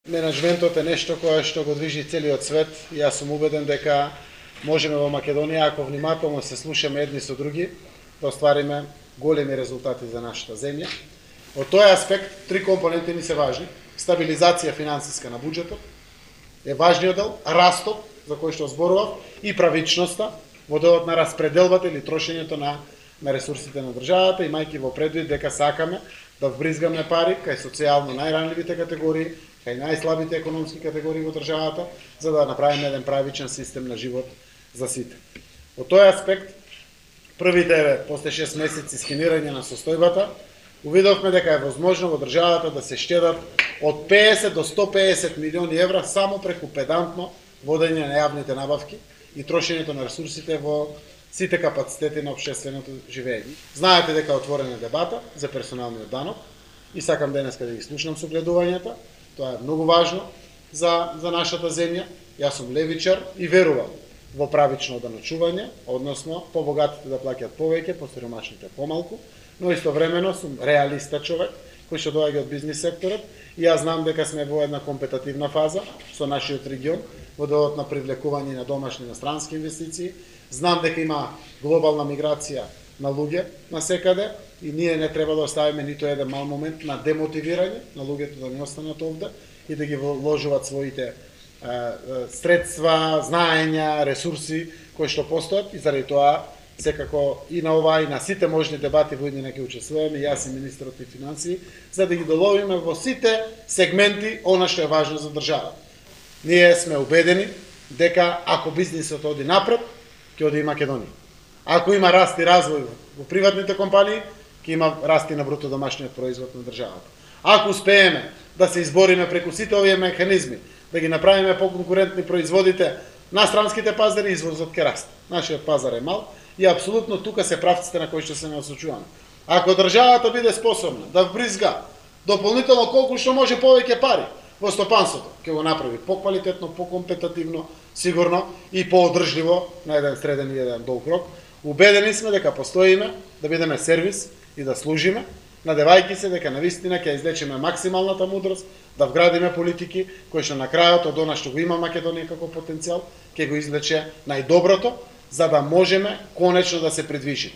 Менеджментот е нешто кое што го движи целиот свет и јас сум убеден дека можеме во Македонија, ако внимателно се слушаме едни со други, да оствариме големи резултати за нашата земја. Од тој аспект, три компоненти ни се важни. Стабилизација финансиска на буџетот е важниот дел, растот, за кој што зборував, и правичноста во делот на распределбата или трошењето на ресурсите на државата, имајќи во предвид дека сакаме да вбризгаме пари кај социјално најранливите категории, кај најслабите економски категории во државата, за да направиме еден правичен систем на живот за сите. Од тој аспект, првите после 6 месеци скенирање на состојбата, увидовме дека е возможно во државата да се штедат од 50 до 150 милиони евра само преку педантно водење на јавните набавки и трошењето на ресурсите во сите капацитети на општественото живење. Знаете дека е отворена дебата за персоналниот данок и сакам денеска да ги слушнам согледувањата. Тоа е многу важно за нашата земја. Јас сум левичар и верувам во правично даночување, односно побогатите да плаќаат повеќе, посиромашните помалку, но истовремено сум реалиста човек кој што доаѓа од бизнис секторот и јас знам дека сме во една компетативна фаза со нашиот регион во делот на привлекување на домашни и инострански инвестиции. Знам дека има глобална миграција на луѓе на секаде и ние не треба да оставиме ниту еден мал момент на демотивирање на луѓето да не останат овде и да ги вложуваат своите средства, знаења, ресурси кои што постојат и заради тоа секако и на ова и на сите можни дебати во иднина ќе учествуваме, јас и министерот на финансии, за да ги доловиме во сите сегменти она што е важно за државата. Ние сме убедени дека ако бизнисот оди напред, ќе оди и Македонија. Ако има раст и развој во приватните компании, ќе има раст и на бруто домашниот производ на државата. Ако успееме да се избориме преку сите овие механизми, да ги направиме поконкурентни производите на странските пазари, извозот ќе расте. Нашиот пазар е мал и апсолутно тука се правците на кои што се насочуваме. Ако државата биде способна да вбризга дополнително колку што може повеќе пари во стопанството, ќе го направи поквалитетно, покомпетативно, сигурно и поодржливо на еден среден и еден долг рок. Убедени сме дека постоиме да бидеме сервис и да служиме, надевајќи се дека навистина ќе извлечеме максималната мудрост, да вградиме политики кои што на крајот од она што го има Македонија како потенцијал, ќе го извлече најдоброто, за да можеме конечно да се придвижиме.